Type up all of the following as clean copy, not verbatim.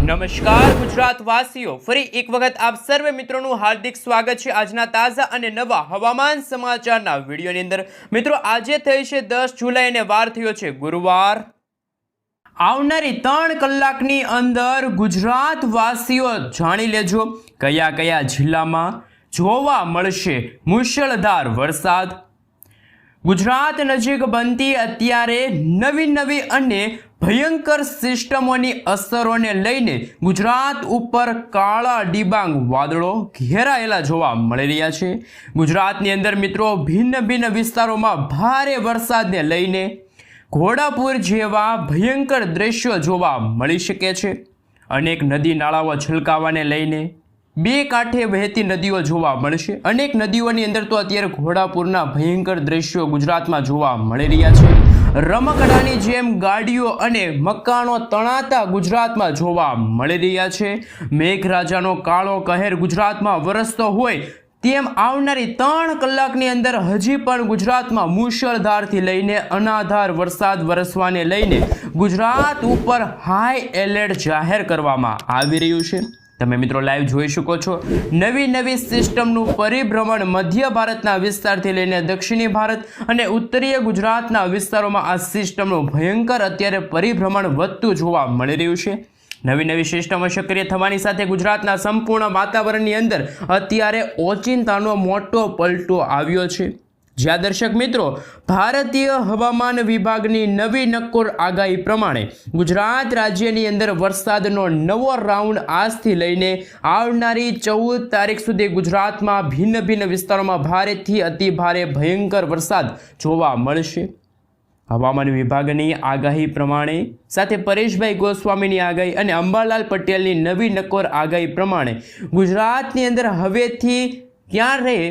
નમસ્કાર ગુજરાત વાસીઓ, ફરી એક વખત આપ સર્વે મિત્રોનું હાર્દિક સ્વાગત છે આજના તાજા અને નવા હવામાન સમાચારના વિડીયોની અંદર। મિત્રો, આજે થઈ છે 10 જુલાઈ અને વાર થયો છે ગુરુવાર। આવનારી 3 કલાકની અંદર ગુજરાત વાસીઓ જાણી લેજો કયા કયા જિલ્લામાં જોવા મળશે મુશળધાર વરસાદ। ગુજરાત નજીક બનતી અત્યારે નવી અને ભયંકર સિસ્ટમોની અસરોને લઈને ગુજરાત ઉપર કાળા ડિબાંગ વાદળો ઘેરાયેલા જોવા મળી રહ્યા છે। ગુજરાતની અંદર મિત્રો ભિન્ન વિસ્તારોમાં ભારે વરસાદને લઈને ઘોડાપુર જેવા ભયંકર દ્રશ્યો જોવા મળી શકે છે। અનેક નદી નાળાઓ છલકાવાને લઈને બે કાંઠે વહેતી નદીઓ જોવા મળશે। અનેક નદીઓની અંદર તો અત્યારે ઘોડાપુરના ભયંકર દ્રશ્યો ગુજરાતમાં જોવા મળી રહ્યા છે। રમકડાની જેમ ગાડીઓ અને મકાનો તણાતા ગુજરાતમાં જોવા મળી રહ્યા છે। મેઘરાજાનો કાળો કહેર ગુજરાતમાં વરસતો હોય તેમ આવનારી 3 કલાકની અંદર હજી પણ ગુજરાતમાં મુશળધારથી લઈને અનાધાર વરસાદ વરસવાને લઈને ગુજરાત ઉપર હાઈ એલર્ટ જાહેર કરવામાં આવી રહ્યું છે। તમે મિત્રો લાઈવ જોઈ શકો છો નવી સિસ્ટમનું પરિભ્રમણ મધ્ય ભારતના વિસ્તારથી લઈને દક્ષિણી ભારત અને ઉત્તરીય ગુજરાતના વિસ્તારોમાં આ સિસ્ટમનું ભયંકર અત્યારે પરિભ્રમણ વધતું જોવા મળી રહ્યું છે। નવી સિસ્ટમો સક્રિય થવાની સાથે ગુજરાતના સંપૂર્ણ વાતાવરણની અંદર અત્યારે ઓચિંતાનો મોટો પલટો આવ્યો છે। જ્યાં દર્શક મિત્રો ભારતીય હવામાન વિભાગની નવી નક્કોર આગાહી પ્રમાણે ગુજરાત રાજ્યની અંદર વરસાદનો નવો રાઉન્ડ આજથી લઈને આવનારી 14 તારીખ સુધી ગુજરાતમાં ભિન્ન વિસ્તારોમાં ભારેથી અતિ ભારે ભયંકર વરસાદ જોવા મળશે। હવામાન વિભાગની આગાહી પ્રમાણે સાથે પરેશભાઈ ગોસ્વામીની આગાહી અને અંબાલાલ પટેલની નવી નક્કોર આગાહી પ્રમાણે ગુજરાતની અંદર હવેથી ક્યારે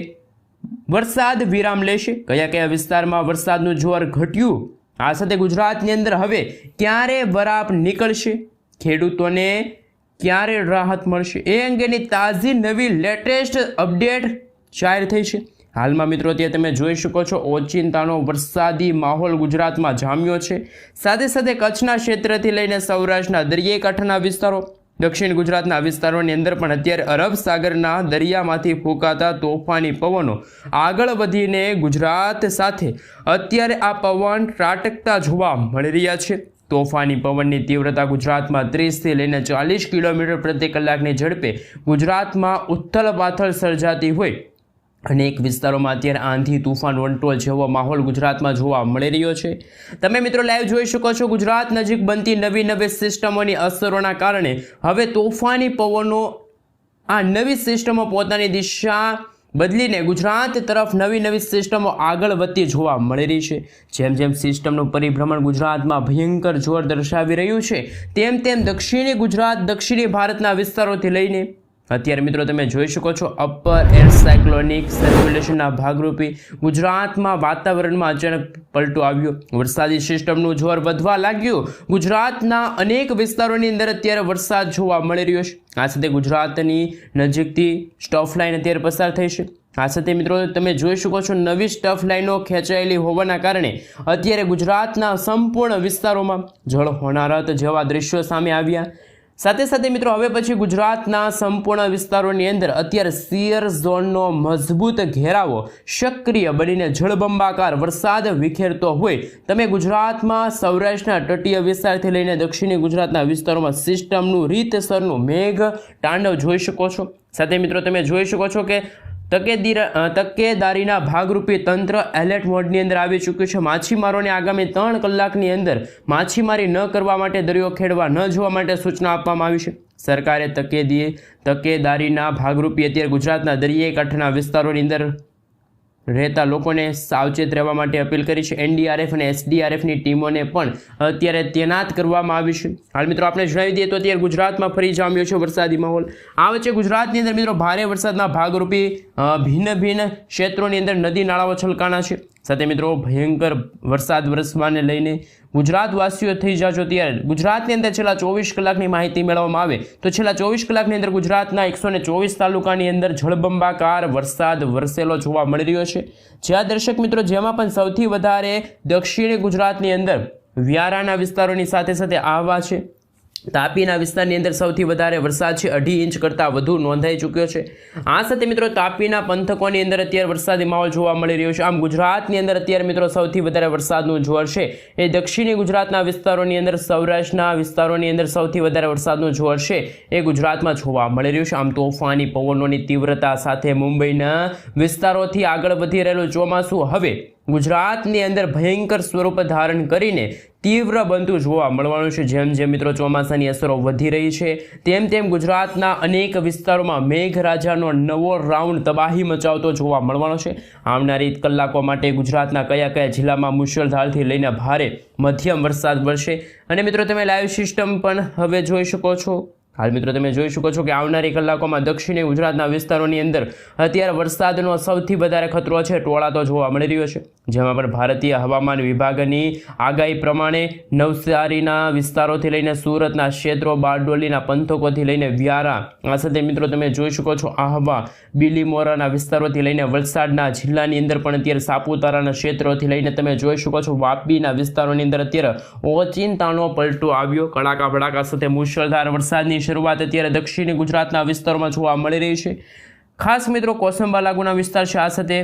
વરસાદ વિરામ લેશે, કયા વિસ્તારમાં વરસાદનું જોર ઘટ્યું, આ સાથે ગુજરાતની અંદર હવે ક્યારે વરાપ નીકળશે, ખેડૂતોને ક્યારે રાહત મળશે, એ અંગેની તાજી નવી લેટેસ્ટ અપડેટ જાહેર થઈ છે। હાલમાં મિત્રો ત્યાં તમે જોઈ શકો છો ઓચિંતાનો વરસાદી માહોલ ગુજરાતમાં જામ્યો છે। સાથે કચ્છના ક્ષેત્રથી લઈને સૌરાષ્ટ્રના દરિયાઈ કાંઠાના વિસ્તારો, દક્ષિણ ગુજરાતના વિસ્તારોની અંદર પણ અત્યારે અરબ સાગરના દરિયામાંથી ફૂંકાતા તોફાની પવનો આગળ વધીને ગુજરાત સાથે અત્યારે આ પવન ત્રાટકતા જોવા મળી રહ્યા છે। તોફાની પવનની તીવ્રતા ગુજરાતમાં 30થી લઈને 40 કિલોમીટર પ્રતિ કલાકની ઝડપે ગુજરાતમાં ઉથલ પાથલ સર્જાતી હોય અનેક વિસ્તારોમાં અત્યારે આંધી તૂફાન વંટોળ જેવો માહોલ ગુજરાતમાં જોવા મળી રહ્યો છે। તમે મિત્રો લાઈવ જોઈ શકો છો ગુજરાત નજીક બનતી નવી સિસ્ટમોની અસરોના કારણે હવે તોફાની પવનો આ નવી સિસ્ટમો પોતાની દિશા બદલીને ગુજરાત તરફ નવી સિસ્ટમો આગળ વધતી જોવા મળી રહી છે। જેમ સિસ્ટમનું પરિભ્રમણ ગુજરાતમાં ભયંકર જોર દર્શાવી રહ્યું છે તેમ દક્ષિણી ગુજરાત દક્ષિણી ભારતના વિસ્તારોથી લઈને અત્યારે મિત્રો તમે જોઈ શકો છો અપર એર સાયક્લોનિક સર્ક્યુલેશનના ભાગરૂપે ગુજરાતમાં વાતાવરણમાં અચાનક પલટો આવ્યો। વરસાદી સિસ્ટમનું જોર વધવા લાગ્યું। ગુજરાતના અનેક વિસ્તારોની અંદર અત્યારે વરસાદ જોવા મળી રહ્યો છે। આ સાથે ગુજરાતની નજીકથી સ્ટફ લાઇન અત્યારે પસાર થઈ છે। આ સાથે મિત્રો તમે જોઈ શકો છો નવી સ્ટફ લાઇનો ખેંચાયેલી હોવાના કારણે અત્યારે ગુજરાતના સંપૂર્ણ વિસ્તારોમાં જળ હોનારત જેવા દ્રશ્યો સામે આવ્યા। સાથે મિત્રો હવે પછી ગુજરાતના સંપૂર્ણ વિસ્તારોની અંદર અત્યારે શિયર ઝોનનો મજબૂત ઘેરાવો સક્રિય બનીને જળબંબાકાર વરસાદ વિખેરતો હોય તમે ગુજરાતમાં સૌરાષ્ટ્રના તટીય વિસ્તારથી લઈને દક્ષિણી ગુજરાતના વિસ્તારોમાં સિસ્ટમનું રીતસરનું મેઘ તાંડવ જોઈ શકો છો। સાથે મિત્રો તમે જોઈ શકો છો કે તકેદારીના ભાગરૂપે તંત્ર એલર્ટ મોડની અંદર આવી ચૂક્યું છે। માછીમારોને આગામી 3 કલાકની અંદર માછીમારી ન કરવા માટે દરિયો ખેડવા ન જવા માટે સૂચના આપવામાં આવી છે। સરકારે તકેદારીના ભાગરૂપે અત્યારે ગુજરાતના દરિયાઈ કાંઠાના વિસ્તારોની અંદર રહેતા લોકોને સાવચેત રહેવા માટે અપીલ કરી છે। NDRF અને SDRFની ટીમોને પણ અત્યારે તૈનાત કરવામાં આવી છે। હાલ મિત્રો આપણે જણાવી દઈએ તો અત્યારે ગુજરાતમાં ફરી જામ્યો છે વરસાદી માહોલ। આ વચ્ચે ગુજરાતની અંદર મિત્રો ભારે વરસાદના ભાગરૂપે ભિન્ન ક્ષેત્રોની અંદર નદી નાળાઓ છલકાણા છે। સાથે મિત્રો ભયંકર વરસાદ વરસવાને લઈને ગુજરાતવાસીઓ થઈ જાજો ત્યારે ગુજરાતની અંદર છેલ્લા 24 કલાકની માહિતી મેળવવામાં આવે તો છેલ્લા 24 કલાકની અંદર ગુજરાતના 124 તાલુકાની અંદર જળબંબાકાર વરસાદ વરસેલો જોવા મળી રહ્યો છે। જ્યાં દર્શક મિત્રો જેમાં પણ સૌથી વધારે દક્ષિણી ગુજરાતની અંદર વ્યારાના વિસ્તારોની સાથે આહવા છે, તાપીના વિસ્તારની અંદર સૌથી વધારે વરસાદ છે 2.5 ઇંચ કરતાં વધુ નોંધાઈ ચૂક્યો છે। આ સાથે મિત્રો તાપીના પંથકોની અંદર અત્યારે વરસાદી માહોલ જોવા મળી રહ્યો છે। આમ ગુજરાતની અંદર અત્યારે મિત્રો સૌથી વધારે વરસાદનું જોર છે એ દક્ષિણી ગુજરાતના વિસ્તારોની અંદર, સૌરાષ્ટ્રના વિસ્તારોની અંદર સૌથી વધારે વરસાદનું જોર છે એ ગુજરાતમાં જોવા મળી રહ્યું છે। આમ તોફાની પવનોની તીવ્રતા સાથે મુંબઈના વિસ્તારોથી આગળ વધી રહેલું ચોમાસું હવે ગુજરાતની અંદર ભયંકર સ્વરૂપ ધારણ કરીને તીવ્ર બનતું જોવા મળવાનું છે। જેમ જેમ મિત્રો ચોમાસાની અસરો વધી રહી છે તેમ તેમ ગુજરાતના અનેક વિસ્તારોમાં મેઘરાજાનો નવો રાઉન્ડ તબાહી મચાવતો જોવા મળવાનો છે। આવનારી કલાકો માટે ગુજરાતના કયા કયા જિલ્લામાં મુશળધારથી લઈને ભારે મધ્યમ વરસાદ વરસે અને મિત્રો તમે લાઈવ સિસ્ટમ પણ હવે જોઈ શકો છો। હાલ મિત્રો તમે જોઈ શકો છો કે આવનારી કલાકોમાં દક્ષિણી ગુજરાતના વિસ્તારોની અંદર અત્યારે વરસાદનો સૌથી વધારે ખતરો છે ટોળાતો જોવા મળી રહ્યો છે। જેમાં પણ ભારતીય હવામાન વિભાગની આગાહી પ્રમાણે નવસારીના વિસ્તારોથી લઈને સુરતના ક્ષેત્રો, બારડોલીના પંથકોથી લઈને વ્યારા, આ સાથે મિત્રો તમે જોઈ શકો છો આહવા, બીલીમોરાના વિસ્તારોથી લઈને વલસાડના જિલ્લાની અંદર પણ અત્યારે સાપુતારાના ક્ષેત્રોથી લઈને તમે જોઈ શકો છો વાપીના વિસ્તારોની અંદર અત્યારે ઓચિંતાનો પલટો આવ્યો। કડાકા ભડાકા સાથે મુશળધાર વરસાદની શરૂઆત અત્યારે દક્ષિણી ગુજરાતના વિસ્તારોમાં જોવા મળી રહી છે। ખાસ મિત્રો કોસંબા લાગુના વિસ્તાર છે, આ સાથે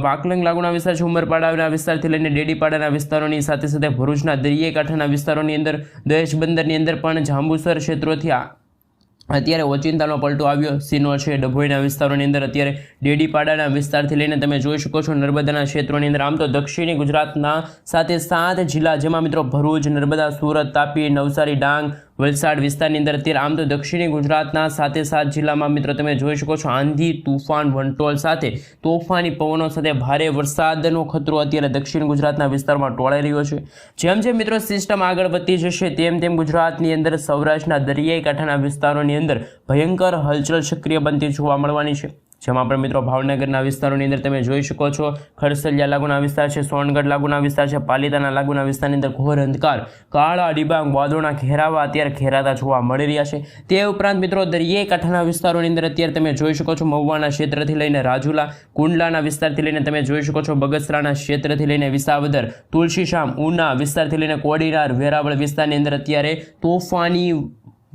વાકલંગ લાગુના વિસ્તાર છે, ઉમરપાડાના વિસ્તારથી લઈને ડેડીપાડાના વિસ્તારોની સાથે સાથે ભરૂચના દરિયાઈ કાંઠાના વિસ્તારોની અંદર, દહેજ બંદરની અંદર પણ જાંબુસર ક્ષેત્રોથી અત્યારે ઓચિંતાનો પલટો આવ્યો। સિનોર છે, ડભોઈના વિસ્તારોની અંદર અત્યારે ડેડીપાડાના વિસ્તારથી લઈને તમે જોઈ શકો છો નર્મદાના ક્ષેત્રોની અંદર। આમ તો દક્ષિણી ગુજરાતના સાથે 7 જિલ્લા જેમાં મિત્રો ભરૂચ, નર્મદા, સુરત, તાપી, નવસારી, ડાંગ, વલસાડ વિસ્તારની અંદર અત્યારે આમ તો દક્ષિણી ગુજરાતના સાથે 7 જિલ્લામાં મિત્રો તમે જોઈ શકો છો આંધી, તુફાન, વંટોળ સાથે તોફાની પવનો સાથે ભારે વરસાદનો ખતરો અત્યારે દક્ષિણ ગુજરાતના વિસ્તારમાં ટોળાઈ રહ્યો છે। જેમ જેમ મિત્રો સિસ્ટમ આગળ વધતી જશે તેમ તેમ ગુજરાતની અંદર સૌરાષ્ટ્રના દરિયાઈ કાંઠાના વિસ્તારોની અંદર ભયંકર હલચલ સક્રિય બનતી જોવા મળવાની છે। જેમાં પણ મિત્રો ભાવનગરના વિસ્તારોની અંદર તમે જોઈ શકો છો ખરસલિયા લાગુના વિસ્તાર છે, સોનગઢ લાગુના વિસ્તાર છે, પાલિતાના લાગુના વિસ્તારની અંદર ઘોર અંધકાર, કાળા ડિબાંગ વાદળોના ઘેરાવા અત્યારે ઘેરાતા જોવા મળી રહ્યા છે। તે ઉપરાંત મિત્રો દરિયાઈ કાંઠાના વિસ્તારોની અંદર અત્યારે તમે જોઈ શકો છો મહુવાના ક્ષેત્રથી લઈને રાજુલા, કુંડલાના વિસ્તારથી લઈને તમે જોઈ શકો છો બગસરાના ક્ષેત્રથી લઈને વિસાવદર, તુલસીશામ, ઉના વિસ્તારથી લઈને કોડીનાર, વેરાવળ વિસ્તારની અંદર અત્યારે તોફાની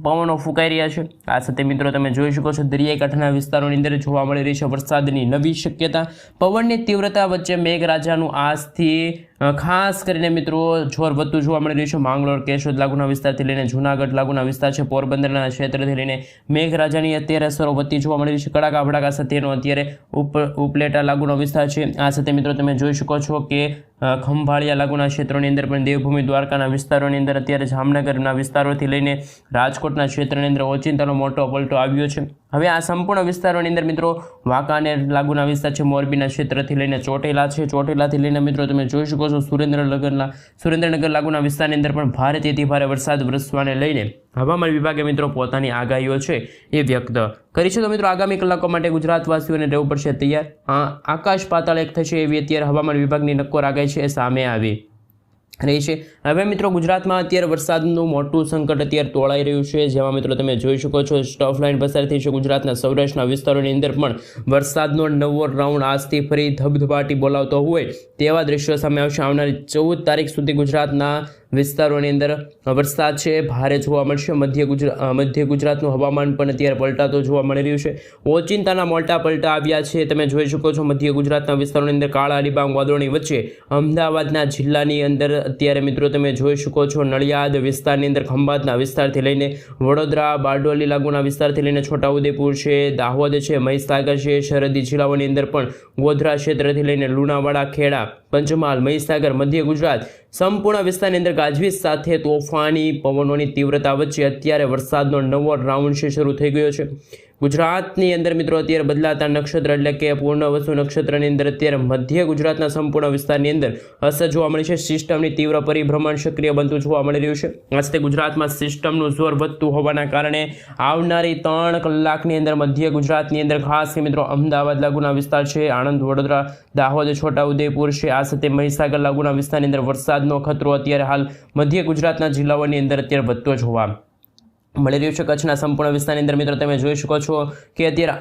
પવનો ફૂંકાઈ રહ્યા છે। આ સાથે મિત્રો તમે જોઈ શકો છો દરિયાઈ કાંઠાના વિસ્તારોની અંદર જોવા મળી રહી છે વરસાદની નવી શક્યતા। પવનની તીવ્રતા વચ્ચે મેઘરાજાનું આજથી ખાસ કરીને મિત્રો જોર વધતું જોવા મળી રહ્યું છે। માંગરોળ, કેશોદ લાગુના વિસ્તારથી લઈને જૂનાગઢ લાગુના વિસ્તાર છે, પોરબંદરના ક્ષેત્રથી લઈને મેઘરાજાની અત્યારે અસરો વધતી જોવા મળી રહી છે। કડાકા ભડાકા સાથેનો અત્યારે ઉપલેટા લાગુનો વિસ્તાર છે। આ સાથે મિત્રો તમે જોઈ શકો છો કે ખંભાળિયા લાગુના ક્ષેત્રોની અંદર પણ દેવભૂમિ દ્વારકાના વિસ્તારોની અંદર અત્યારે જામનગરના વિસ્તારોથી લઈને રાજકોટના ક્ષેત્રની અંદર ઓચિંતાનો મોટો પલટો આવ્યો છે। હવે આ સંપૂર્ણ વિસ્તારોની અંદર મિત્રો વાંકાનેર લાગુના વિસ્તાર છે, મોરબીના ક્ષેત્રથી લઈને ચોટીલા છે, ચોટીલાથી લઈને મિત્રો તમે જોઈ શકો છો સુરેન્દ્રનગર લાગુના વિસ્તારની અંદર પણ ભારેથી ભારે વરસાદ વરસવાને લઈને હવામાન વિભાગે મિત્રો પોતાની આગાહીઓ છે એ વ્યક્ત કરી છે। તો મિત્રો આગામી કલાકો માટે ગુજરાતવાસીઓને રહેવું પડશે તૈયાર। આકાશ પાતાળ એક થશે એવી અત્યારે હવામાન વિભાગની નક્કોર આગાહી છે એ સામે આવી રહી છે। હવે મિત્રો ગુજરાતમાં અત્યારે વરસાદનું મોટું સંકટ અત્યારે તોળાઈ રહ્યું છે। જેમાં મિત્રો તમે જોઈ શકો છો સ્ટફ લાઇન પસાર થઈ છે ગુજરાતના સૌરાષ્ટ્રના વિસ્તારોની અંદર પણ વરસાદનો નવો રાઉન્ડ આજથી ફરી ધબધબાટી બોલાવતો હોય તેવા દ્રશ્યો સામે આવશે। આવનારી 14 તારીખ સુધી ગુજરાતના વિસ્તારોની અંદર વરસાદ છે ભારે જોવા મળશે। મધ્ય ગુજરાતનું હવામાન પણ અત્યારે પલટાતો જોવા મળી રહ્યું છે। ઓચિંતાના મોટા પલટા આવ્યા છે, તમે જોઈ શકો છો મધ્ય ગુજરાતના વિસ્તારોની અંદર કાળા ડિબાંગ વાદળોની વચ્ચે અમદાવાદના જિલ્લાની અંદર અત્યારે મિત્રો તમે જોઈ શકો છો નડિયાદ વિસ્તારની અંદર, ખંભાતના વિસ્તારથી લઈને વડોદરા, બારડોલી લાગુના વિસ્તારથી લઈને છોટાઉદેપુર છે, દાહોદ છે, મહીસાગર છે, સરહદી જિલ્લાઓની અંદર પણ ગોધરા ક્ષેત્રથી લઈને લુણાવાડા, ખેડા, પંચમહાલ, મહીસાગર, મધ્ય ગુજરાત સંપૂર્ણ વિસ્તારની અંદર ગાજવીજ સાથે તોફાની પવનોની તીવ્રતા વચ્ચે અત્યારે વરસાદનો નવો રાઉન્ડ છે શરૂ થઈ ગયો છે। ગુજરાતની અંદર મિત્રો અત્યારે બદલાતા નક્ષત્ર એટલે કે પૂર્ણવસુ નક્ષત્રની અંદર અત્યારે મધ્ય ગુજરાતના સંપૂર્ણ વિસ્તારની અંદર અસર જોવા મળી છે। સિસ્ટમની તીવ્ર પરિભ્રમણ સક્રિય બનતું જોવા મળી રહ્યું છે। આજથી ગુજરાતમાં સિસ્ટમનું જોર વધતું હોવાના કારણે આવનારી 3 કલાકની અંદર મધ્ય ગુજરાતની અંદર ખાસ મિત્રો અમદાવાદ લાગુના વિસ્તાર છે, આણંદ, વડોદરા, દાહોદ, છોટાઉદેપુર છે, આ સાથે મહીસાગર લાગુના વિસ્તારની અંદર વરસાદનો ખતરો અત્યારે હાલ મધ્ય ગુજરાતના જિલ્લાઓની અંદર અત્યારે વધતો જોવા મળી રહ્યું છે। કચ્છના સંપૂર્ણ વિસ્તારની અંદર મિત્રો તમે જોઈ શકો છો કે અત્યારે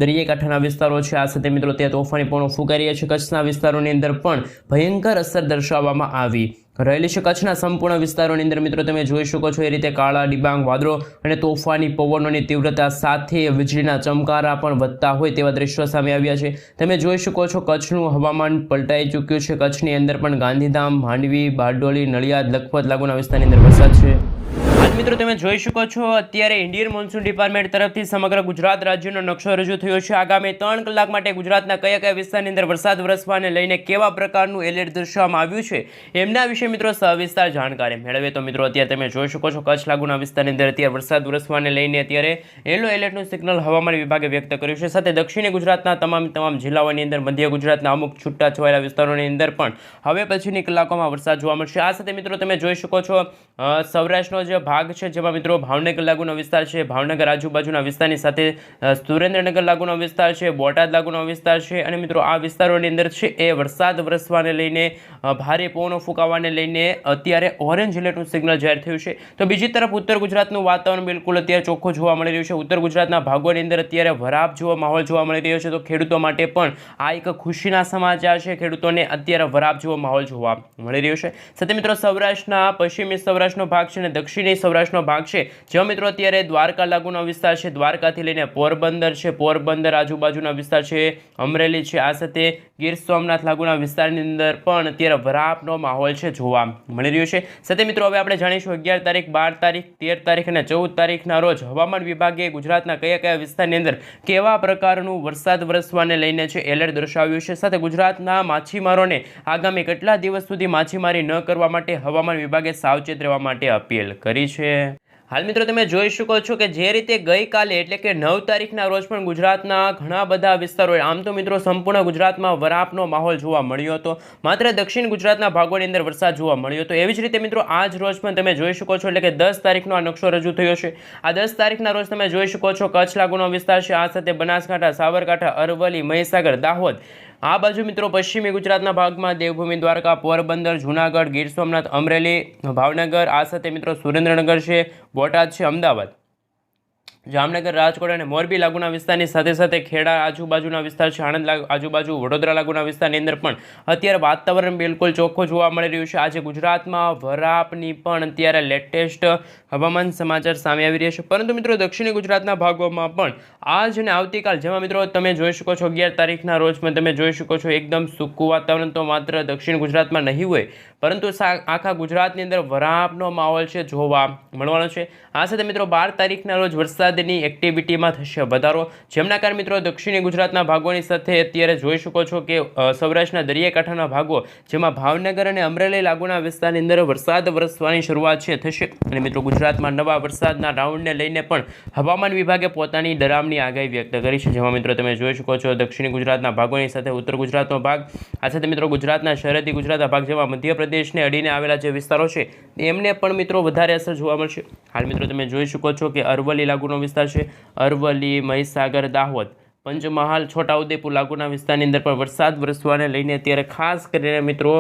દરિયાઈ કાંઠાના વિસ્તારો છે, આ સાથે મિત્રો ત્યાં તોફાની પવનો ફૂંકાઈ રહ્યા છે। કચ્છના વિસ્તારોની અંદર પણ ભયંકર અસર દર્શાવવામાં આવી રહેલી છે કચ્છના સંપૂર્ણ વિસ્તારોની અંદર મિત્રો તમે જોઈ શકો છો એ રીતે કાળા ડિબાંગ વાદળો અને તોફાની પવનોની તીવ્રતા સાથે વીજળીના ચમકારા પણ વધતા હોય તેવા દ્રશ્યો સામે આવ્યા છે। તમે જોઈ શકો છો કચ્છનું હવામાન પલટાઈ ચૂક્યું છે। કચ્છની અંદર પણ ગાંધીધામ, માંડવી, બારડોલી, નડિયાદ, લખપત લાગુના વિસ્તારની અંદર વરસાદ છે। આજ મિત્રો તમે જોઈ શકો છો અત્યારે ઇન્ડિયન મોન્સૂન ડિપાર્ટમેન્ટ તરફથી સમગ્ર ગુજરાત રાજ્યનો નકશો રજૂ થયો છે। આગામી 3 કલાક માટે ગુજરાતના કયા કયા વિસ્તારની અંદર વરસાદ વરસવાને લઈને કેવા પ્રકારનું એલર્ટ દર્શાવવામાં આવ્યું છે એમના વિશે મિત્રો સવિસ્તાર જાણકારી મેળવીએ તો મિત્રો અત્યારે તમે જોઈ શકો છો કચ્છ લાગુના વિસ્તારની અંદર અત્યારે વરસાદ વરસવાને લઈને અત્યારે યલો એલર્ટનું સિગ્નલ હવામાન વિભાગે વ્યક્ત કર્યું છે। સાથે દક્ષિણી ગુજરાતના તમામ જિલ્લાઓની અંદર, મધ્ય ગુજરાતના અમુક છૂટાછવાયેલા વિસ્તારોની અંદર પણ હવે પછીની કલાકોમાં વરસાદ જોવા મળશે। આ સાથે મિત્રો તમે જોઈ શકો છો સૌરાષ્ટ્રનો જે ભાગ છે જેમાં મિત્રો ભાવનગર લાગુનો વિસ્તાર છે, ભાવનગર આજુબાજુના વિસ્તારની સાથે સુરેન્દ્રનગર લાગુનો વિસ્તાર છે, બોટાદ લાગુનો વિસ્તાર છે અને મિત્રો આ વિસ્તારોની અંદર છે એ વરસાદ વરસવાને લઈને ભારે પવનો ફૂંકાવાને લઈને અત્યારે ઓરેન્જ એલર્ટનું સિગ્નલ જાહેર થયું છે। તો બીજી તરફ ઉત્તર ગુજરાતનું વાતાવરણ બિલકુલ અત્યારે ચોખ્ખું જોવા મળી રહ્યું છે। ઉત્તર ગુજરાતના ભાગોની અંદર અત્યારે વરાપ જેવો માહોલ જોવા મળી રહ્યો છે। તો ખેડૂતો માટે પણ આ એક ખુશીના સમાચાર છે। ખેડૂતોને અત્યારે વરાપ જેવો માહોલ જોવા મળી રહ્યો છે। સાથે મિત્રો સૌરાષ્ટ્રના પશ્ચિમી સૌરાષ્ટ્રનો ભાગ છે અને દક્ષિણી સૌરાષ્ટ્રનો ભાગ છે જેમાં મિત્રો અત્યારે દ્વારકા લાગુનો વિસ્તાર છે, દ્વારકાથી લઈને પોરબંદર છે, પોરબંદર આજુબાજુના વિસ્તાર છે, અમરેલી છે, આ સાથે ગીર સોમનાથ લાગુના વિસ્તારની અંદર પણ અત્યારે વરાપનો માહોલ છે જોવા મળી રહ્યો છે। સાથે મિત્રો હવે આપણે જાણીશું 11 તારીખ, 12 તારીખ, 13 તારીખ અને 14 તારીખના રોજ હવામાન વિભાગે ગુજરાતના કયા કયા વિસ્તારની અંદર કેવા પ્રકારનું વરસાદ વરસવાને લઈને છે એલર્ટ દર્શાવ્યું છે। સાથે ગુજરાતના માછીમારોને આગામી કેટલા દિવસ સુધી માછીમારી ન કરવા માટે હવામાન વિભાગે સાવચેત રહેવા માટે અપીલ કરી છે। હાલ મિત્રો તમે જોઈ શકો છો કે જે રીતે ગઈકાલે એટલે કે 9 તારીખના રોજ પણ ગુજરાતના ઘણા બધા વિસ્તારોએ આમ તો મિત્રો સંપૂર્ણ ગુજરાતમાં વરાપનો માહોલ જોવા મળ્યો હતો, માત્ર દક્ષિણ ગુજરાતના ભાગોની અંદર વરસાદ જોવા મળ્યો હતો। એવી જ રીતે મિત્રો આજ રોજ પણ તમે જોઈ શકો છો એટલે કે 10 તારીખનો આ નકશો રજૂ થયો છે। આ 10 તારીખના રોજ તમે જોઈ શકો છો કચ્છ લાગુનો વિસ્તાર છે, આ સાથે બનાસકાંઠા, સાબરકાંઠા, અરવલ્લી, મહીસાગર, દાહોદ, આ બાજુ મિત્રો પશ્ચિમી ગુજરાતના ભાગમાં દેવભૂમિ દ્વારકા, પોરબંદર, જૂનાગઢ, ગીર સોમનાથ, અમરેલી, ભાવનગર, આ સાથે મિત્રો સુરેન્દ્રનગર છે, બોટાદ છે, અમદાવાદ, જામનગર, રાજકોટ અને મોરબી લાગુના વિસ્તારની સાથે સાથે ખેડા આજુબાજુના વિસ્તાર છે, આણંદ આજુબાજુ, વડોદરા લાગુના વિસ્તારની અંદર પણ અત્યારે વાતાવરણ બિલકુલ ચોખ્ખું જોવા મળી રહ્યું છે। આજે ગુજરાતમાં વરાપની પણ અત્યારે લેટેસ્ટ હવામાન સમાચાર સામે આવી રહ્યા છે। પરંતુ મિત્રો દક્ષિણી ગુજરાતના ભાગોમાં પણ આજ અને આવતીકાલ જેમાં મિત્રો તમે જોઈ શકો છો 11 તારીખના રોજ પણ તમે જોઈ શકો છો એકદમ સૂકું વાતાવરણ તો માત્ર દક્ષિણ ગુજરાતમાં નહીં હોય પરંતુ આખા ગુજરાતની અંદર વરાપનો માહોલ છે જોવા મળવાનો છે। આ સાથે મિત્રો 12 તારીખના રોજ વરસાદની એક્ટિવિટીમાં થશે વધારો, જેમના કારણે મિત્રો દક્ષિણી ગુજરાતના ભાગોની સાથે અત્યારે જોઈ શકો છો કે સૌરાષ્ટ્રના દરિયાકાંઠાના ભાગો જેમાં ભાવનગર અને અમરેલી લાગુના વિસ્તારની અંદર વરસાદ વરસવાની શરૂઆત છે થશે અને મિત્રો ગુજરાતમાં નવા વરસાદના રાઉન્ડને લઈને પણ હવામાન વિભાગે પોતાની ડરામણી આગાહી વ્યક્ત કરી છે। જેમાં મિત્રો તમે જોઈ શકો છો દક્ષિણી ગુજરાતના ભાગોની સાથે ઉત્તર ગુજરાતનો ભાગ, આ સાથે મિત્રો ગુજરાતના સરહદી ગુજરાતના ભાગ જેમાં મધ્યપ્રદેશને અડીને આવેલા જે વિસ્તારો છે એમને પણ મિત્રો વધારે અસર જોવા મળશે। હાલ મિત્રો તમે જોઈ શકો છો કે અરવલ્લી લાગુનો વિસ્તાર છે, અરવલ્લી, મહીસાગર, દાહોદ, પંચમહાલ, છોટાઉદેપુર લાગુના વિસ્તારની અંદર પણ વરસાદ વરસવાને લઈને અત્યારે ખાસ કરીને મિત્રો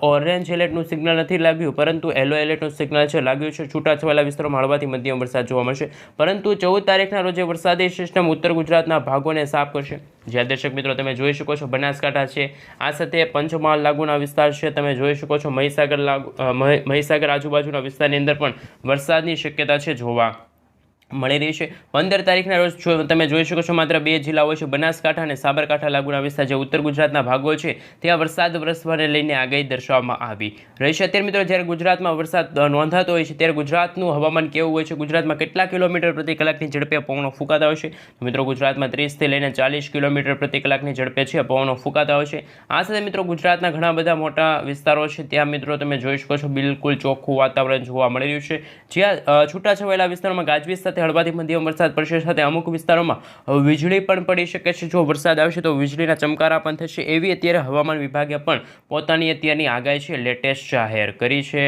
ઓરેન્જ એલર્ટનું સિગ્નલ નથી લાગ્યું પરંતુ યલો એલર્ટનું સિગ્નલ છે લાગ્યું છે। છૂટાછવાયેલા વિસ્તારોમાં હળવાથી મધ્યમ વરસાદ જોવા મળશે પરંતુ 14 તારીખના રોજ વરસાદી સિસ્ટમ ઉત્તર ગુજરાતના ભાગોને સાફ કરશે। જ્યાં દર્શક મિત્રો તમે જોઈ શકો છો બનાસકાંઠા છે, આ સાથે પંચમહાલ લાગુના વિસ્તાર છે, તમે જોઈ શકો છો મહીસાગર આજુબાજુના વિસ્તારની અંદર પણ વરસાદની શક્યતા છે જોવા મળી રહી છે। 15 તારીખના રોજ તમે જોઈ શકો છો માત્ર 2 જિલ્લાઓ છે, બનાસકાંઠા અને સાબરકાંઠા લાગુના વિસ્તાર જે ઉત્તર ગુજરાતના ભાગો છે ત્યાં વરસાદ વરસવાને લઈને આગાહી દર્શાવવામાં આવી રહી છે। અત્યારે મિત્રો જ્યારે ગુજરાતમાં વરસાદ નોંધાતો હોય છે ત્યારે ગુજરાતનું હવામાન કેવું હોય છે, ગુજરાતમાં કેટલા કિલોમીટર પ્રતિ કલાકની ઝડપે પવનો ફૂંકાતા હોય છે, તો મિત્રો ગુજરાતમાં 30થી લઈને 40 કિલોમીટર પ્રતિ કલાકની ઝડપે છે પવનો ફૂંકાતા હોય છે। આ સાથે મિત્રો ગુજરાતના ઘણા બધા મોટા વિસ્તારો છે ત્યાં મિત્રો તમે જોઈ શકો છો બિલકુલ ચોખ્ખું વાતાવરણ જોવા મળી રહ્યું છે, જ્યાં છૂટાછવાયેલા વિસ્તારોમાં ગાજવીજ સાથે હળવાથી મધ્યમ વરસાદ પડશે, સાથે અમુક વિસ્તારોમાં વીજળી પણ પડી શકે છે। જો વરસાદ આવશે તો વીજળીના ચમકારા પણ થશે એવી અત્યારે હવામાન વિભાગે પણ પોતાની અત્યારની આગાહી છે લેટેસ્ટ જાહેર કરી છે।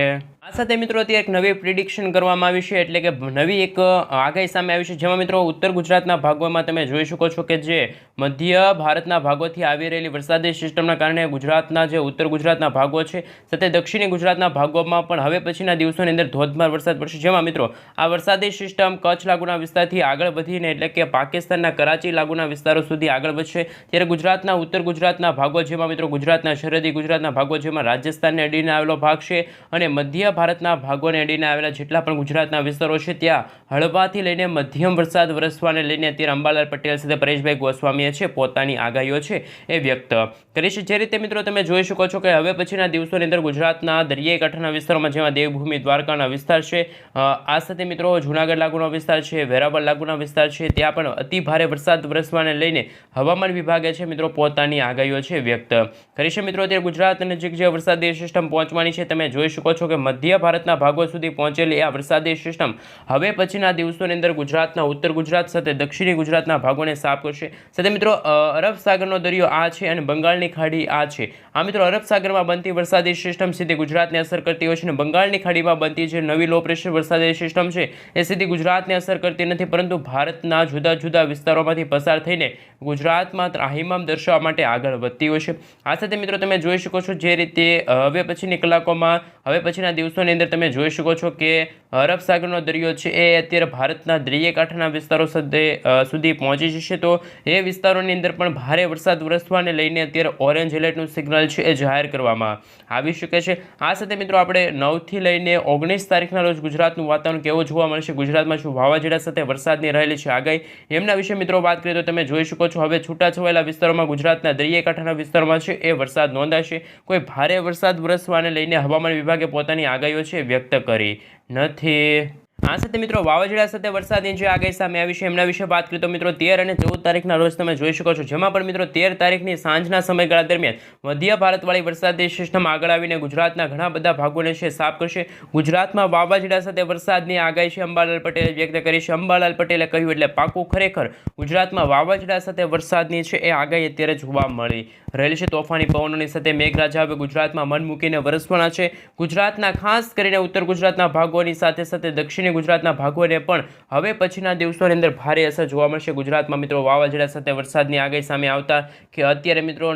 આ સાથે મિત્રો અત્યારે એક નવી પ્રિડિક્શન કરવામાં આવી છે, એટલે કે નવી એક આગાહી સામે આવી છે, જેમાં મિત્રો ઉત્તર ગુજરાતના ભાગોમાં તમે જોઈ શકો છો કે જે મધ્ય ભારતના ભાગોથી આવી રહેલી વરસાદી સિસ્ટમના કારણે ગુજરાતના જે ઉત્તર ગુજરાતના ભાગો છે સાથે દક્ષિણી ગુજરાતના ભાગોમાં પણ હવે પછીના દિવસોની અંદર ધોધમાર વરસાદ પડશે, જેમાં મિત્રો આ વરસાદી સિસ્ટમ કચ્છ લાગુના વિસ્તારથી આગળ વધીને એટલે કે પાકિસ્તાનના કરાચી લાગુના વિસ્તારો સુધી આગળ વધશે, ત્યારે ગુજરાતના ઉત્તર ગુજરાતના ભાગો જેમાં મિત્રો ગુજરાતના સરહદી ગુજરાતના ભાગો જેમાં રાજસ્થાનને અડીને આવેલો ભાગ છે અને મધ્ય ભારતના ભાગોને અડીને આવેલા જેટલા પણ ગુજરાતના વિસ્તારો છે ત્યાં હળવાથી લઈને મધ્યમ વરસાદ વરસવાને લઈને અત્યારે અંબાલાલ પટેલ સાથે પરેશભાઈ ગોસ્વામીએ છે પોતાની આગાહીઓ છે એ વ્યક્ત કરી છે। જે રીતે મિત્રો તમે જોઈ શકો છો કે હવે પછીના દિવસોની અંદર ગુજરાતના દરિયાઈ કાંઠાના વિસ્તારોમાં જેમાં દેવભૂમિ દ્વારકાના વિસ્તાર છે, આ સાથે મિત્રો જૂનાગઢ લાગુનો વિસ્તાર છે, વેરાવળ લાગુના વિસ્તાર છે, ત્યાં પણ અતિ ભારે વરસાદ વરસવાને લઈને હવામાન વિભાગે છે મિત્રો પોતાની આગાહીઓ છે વ્યક્ત કરી છે। મિત્રો અત્યારે ગુજરાત નજીક જે વરસાદી સિસ્ટમ પહોંચવાની છે તમે જોઈ શકો છો કે મધ્ય ભારતના ભાગો સુધી પહોંચેલી આ વરસાદી સિસ્ટમ હવે પછીના દિવસોની અંદર ગુજરાતના ઉત્તર ગુજરાત સાથે દક્ષિણી ગુજરાતના ભાગોને સાફ કરશે। સાથે મિત્રો અરબ સાગરનો દરિયો આ છે અને બંગાળની ખાડી આ છે। આ મિત્રો અરબ સાગરમાં બનતી વરસાદી સિસ્ટમ સીધી ગુજરાતને અસર કરતી હોય છે અને બંગાળની ખાડીમાં બનતી જે નવી લો પ્રેશર વરસાદી સિસ્ટમ છે એ સીધી ગુજરાતને અસર કરતી નથી, પરંતુ ભારતના જુદા જુદા વિસ્તારોમાંથી પસાર થઈને ગુજરાતમાં ત્રાહિમામ દર્શાવવા માટે આગળ વધતી હોય છે। આ સાથે મિત્રો તમે જોઈ શકો છો જે રીતે હવે પછીની કલાકોમાં હવે પછીના દિવસોની અંદર તમે જોઈ શકો છો કે અરબ સાગરનો દરિયો છે એ અત્યારે ભારતના દરિયા કાંઠાના વિસ્તારો સુધી પહોંચી જશે, તો એ વિસ્તારોની અંદર પણ ભારે વરસાદ વરસવાને લઈને અત્યારે ઓરેન્જ એલર્ટનું સિગ્નલ છે એ જાહેર કરવામાં આવી શકે છે। આ સાથે મિત્રો આપણે 9થી લઈને 19 તારીખના રોજ ગુજરાતનું વાતાવરણ કેવું જોવા મળશે, ગુજરાતમાં શું વાવાઝોડા સાથે વરસાદની રહેલી છે આગાહી, એમના વિશે મિત્રો વાત કરીએ તો તમે જોઈ શકો છો હવે છૂટાછવાયેલા વિસ્તારોમાં ગુજરાતના દરિયાઈ કાંઠાના વિસ્તારોમાં છે એ વરસાદ નોંધાશે, કોઈ ભારે વરસાદ વરસવાને લઈને હવામાન વિભાગે પોતાની આગાહીઓ છે વ્યક્ત કરી નથી। આ સાથે મિત્રો વાવાઝોડા સાથે વરસાદની જે આગાહી સામે આવી છે એમના વિશે વાત કરીએ તો મિત્રો 13 અને 14 તારીખના રોજ તમે જોઈ શકો છો, જેમાં પણ મિત્રો 13 તારીખની સાંજના સમયગાળા દરમિયાન મધ્ય ભારતવાળી વરસાદી સિસ્ટમ આગળ આવીને ગુજરાતના ઘણા બધા ભાગોને છે સાફ કરશે। ગુજરાતમાં વાવાઝોડા સાથે વરસાદની આગાહી છે અંબાલાલ પટેલે વ્યક્ત કરી છે। અંબાલાલ પટેલે કહ્યું એટલે પાકું, ખરેખર ગુજરાતમાં વાવાઝોડા સાથે વરસાદની છે એ આગાહી અત્યારે જોવા મળી રહેલી છે। તોફાની પવનોની સાથે મેઘરાજા હવે ગુજરાતમાં મન મૂકીને વરસવાના છે। ગુજરાતના ખાસ કરીને ઉત્તર ગુજરાતના ભાગોની સાથે સાથે દક્ષિણ ગુજરાતના ભાગોને પણ હવે પછીના દિવસોની અંદર ભારે અસર જોવા મળશે। ગુજરાતમાં મિત્રો વાવાઝોડા સાથે વરસાદની આગાહી સામે આવતા કે અત્યારે મિત્રો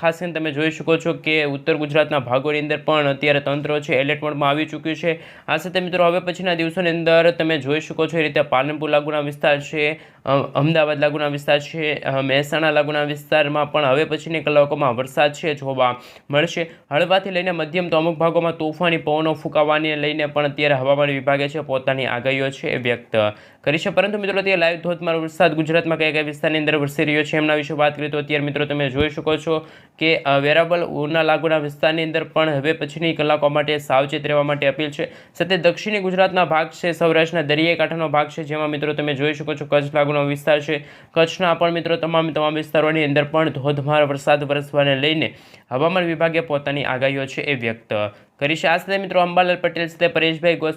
ખાસ કરીને તમે જોઈ શકો છો કે ઉત્તર ગુજરાતના ભાગોની અંદર પણ અત્યારે તંત્ર છે એલર્ટ મોડમાં આવી ચૂક્યું છે। આ સાથે મિત્રો હવે પછીના દિવસોની અંદર તમે જોઈ શકો છો એ રીતે પાલનપુર લાગુના વિસ્તાર છે, અમદાવાદ લાગુના વિસ્તાર છે, મહેસાણા લાગુના વિસ્તારમાં પણ હવે પછીની કલાકોમાં વરસાદ છે જોવા મળશે। હળવાથી લઈને મધ્યમ તો અમુક ભાગોમાં તોફાની પવનો ફૂંકાવાને લઈને પણ અત્યારે હવામાન વિભાગે છે પોતાની આગાહીઓ છે એ વ્યક્ત કરી છે। પરંતુ મિત્રો તે લાઈવ ધોધમાર વરસાદ ગુજરાતમાં કયા કયા વિસ્તારની અંદર વરસી રહ્યો છે એમના વિશે વાત કરીએ તો અત્યારે મિત્રો તમે જોઈ શકો છો કે વેરાવળ ઉના લાગુના વિસ્તારની અંદર પણ હવે પછીની કલાકો માટે સાવચેત રહેવા માટે અપીલ છે। સાથે દક્ષિણી ગુજરાતના ભાગ છે, સૌરાષ્ટ્રના દરિયાઈ કાંઠાનો ભાગ છે, જેમાં મિત્રો તમે જોઈ શકો છો કચ્છ લાગુનો વિસ્તાર છે, કચ્છના પણ મિત્રો તમામ વિસ્તારોની અંદર પણ ધોધમાર વરસાદ વરસવાને લઈને હવામાન વિભાગે પોતાની આગાહીઓ છે એ વ્યક્ત કરી છે। આ સાથે મિત્રો અંબાલાલ પટેલ સાથે પરેશભાઈ